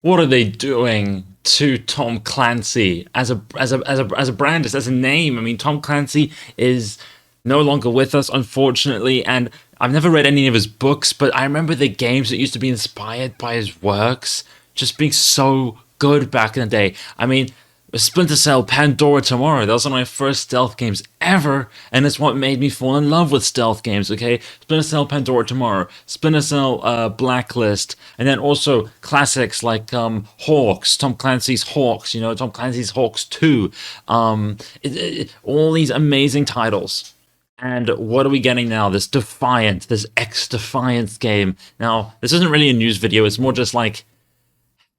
What are they doing to Tom Clancy as a brand, as a name? I mean, Tom Clancy is no longer with us, unfortunately, and I've never read any of his books, but I remember the games that used to be inspired by his works just being so good back in the day. I mean, Splinter Cell, Pandora Tomorrow. That was one of my first stealth games ever, and it's what made me fall in love with stealth games. Okay, Splinter Cell, Pandora Tomorrow, Splinter Cell, Blacklist, and then also classics like Hawks, Tom Clancy's Hawks. You know, Tom Clancy's Hawks 2. All these amazing titles. And what are we getting now? This Defiant, this Xdefiant game. Now, this isn't really a news video. It's more just like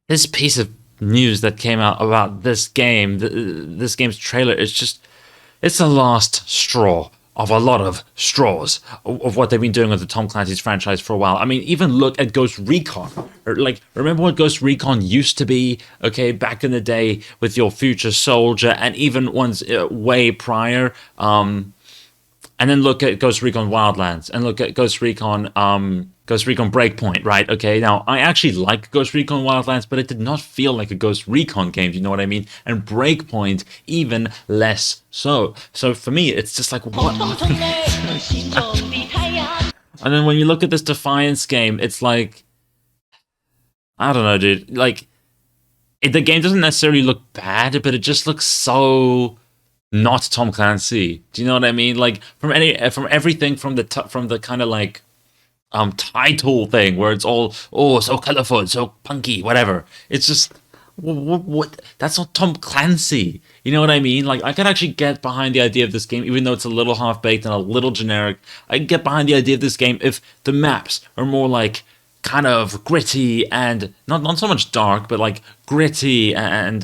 this piece of news that came out about this game, this game's trailer. It's the last straw of a lot of straws of what they've been doing with the Tom Clancy's franchise for a while. I mean, even look at Ghost Recon. Like, remember what Ghost Recon used to be, okay, back in the day with your Future Soldier, and even ones way prior. And then look at Ghost Recon Wildlands, and look at Ghost Recon Breakpoint, right? Okay, now I actually like Ghost Recon Wildlands, but it did not feel like a Ghost Recon game, do you know what I mean? And Breakpoint, even less so. So for me, it's just like, what? And then when you look at this Defiance game, it's like, I don't know, dude. Like, the game doesn't necessarily look bad, but it just looks so not Tom Clancy. Do you know what I mean? Like, from everything from the kind of like title thing where it's all so colorful, so punky, whatever. It's just what that's not Tom Clancy. You know what I mean? Like, I could actually get behind the idea of this game, even though it's a little half baked and a little generic. I can get behind the idea of this game if the maps are more like kind of gritty and not so much dark, but like gritty and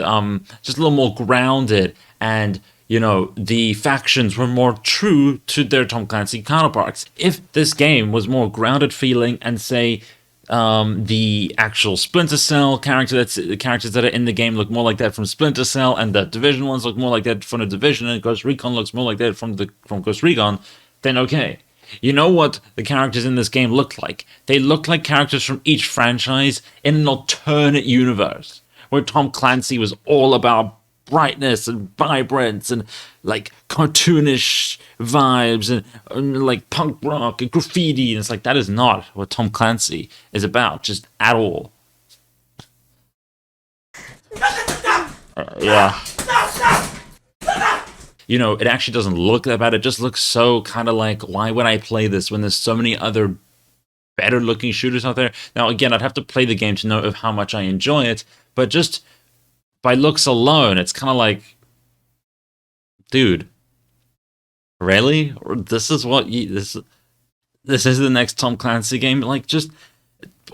just a little more grounded, and you know, the factions were more true to their Tom Clancy counterparts. If this game was more grounded feeling, and say the actual Splinter Cell the characters that are in the game look more like that from Splinter Cell, and the Division ones look more like that from the Division, and Ghost Recon looks more like that from Ghost Recon, then okay. You know what the characters in this game look like? They look like characters from each franchise in an alternate universe, where Tom Clancy was all about brightness and vibrance and like cartoonish vibes and like punk rock and graffiti, and it's like, that is not what Tom Clancy is about, just at all. Yeah, you know, it actually doesn't look that bad. It just looks so kind of like, why would I play this when there's so many other better looking shooters out there? Now again, I'd have to play the game to know of how much I enjoy it, but just by looks alone, it's kind of like, dude, really? Or this is what this is the next Tom Clancy game? Like, just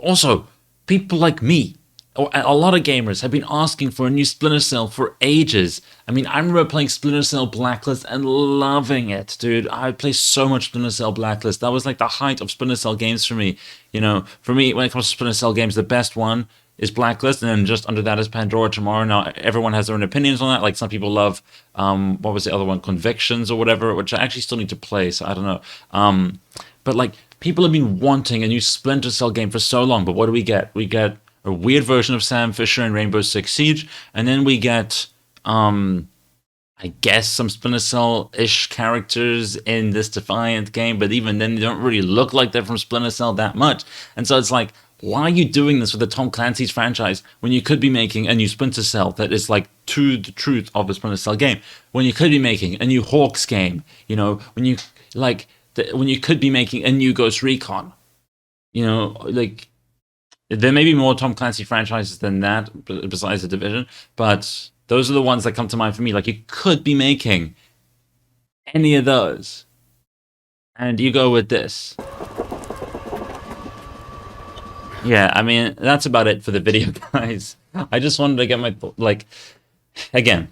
also, people like me, or a lot of gamers, have been asking for a new Splinter Cell for ages. I mean, I remember playing Splinter Cell Blacklist and loving it, dude. I played so much Splinter Cell Blacklist. That was like the height of Splinter Cell games for me. You know, for me, when it comes to Splinter Cell games, the best one is Blacklist, and then just under that is Pandora Tomorrow. Now, everyone has their own opinions on that. Like, some people love, what was the other one, Convictions or whatever, which I actually still need to play, so I don't know. But like, people have been wanting a new Splinter Cell game for so long, but what do we get? We get a weird version of Sam Fisher in Rainbow Six Siege, and then we get, I guess, some Splinter Cell-ish characters in this Defiant game, but even then, they don't really look like they're from Splinter Cell that much. And so it's like, why are you doing this with the Tom Clancy's franchise when you could be making a new Splinter Cell that is like to the truth of the Splinter Cell game? When you could be making a new Hawks game, you know, when you when you could be making a new Ghost Recon, you know, like, there may be more Tom Clancy franchises than that besides the Division, but those are the ones that come to mind for me. Like, you could be making any of those, and you go with this. Yeah, I mean, that's about it for the video, guys. I just wanted to get my, like, again,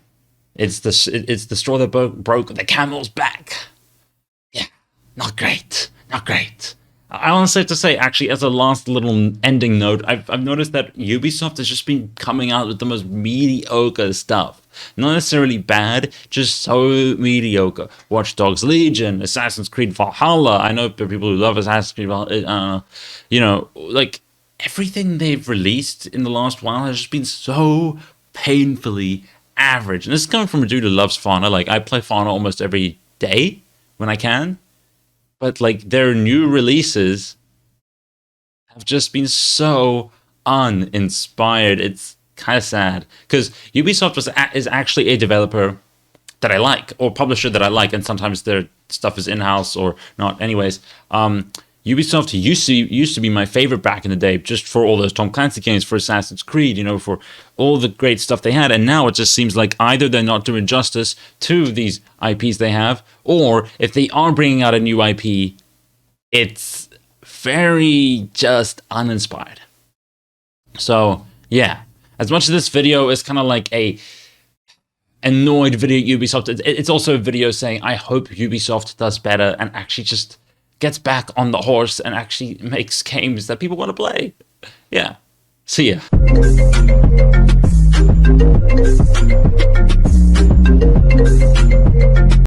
it's the straw that broke the camel's back. Yeah, not great, not great. I honestly have to say, actually, as a last little ending note, I've noticed that Ubisoft has just been coming out with the most mediocre stuff. Not necessarily bad, just so mediocre. Watch Dogs Legion, Assassin's Creed Valhalla. I know there are people who love Assassin's Creed Valhalla. You know, like, everything they've released in the last while has just been so painfully average. And this is coming from a dude who loves Fauna. Like, I play Fauna almost every day when I can. But, like, their new releases have just been so uninspired. It's kind of sad. Because Ubisoft is actually a developer that I like, or publisher that I like, and sometimes their stuff is in-house or not. Anyways, Ubisoft used to be my favorite back in the day, just for all those Tom Clancy games, for Assassin's Creed, you know, for all the great stuff they had. And now it just seems like either they're not doing justice to these IPs they have, or if they are bringing out a new IP, it's very just uninspired. So yeah, as much as this video is kind of like a annoyed video at Ubisoft, it's also a video saying I hope Ubisoft does better and actually just gets back on the horse and actually makes games that people want to play. Yeah. See ya.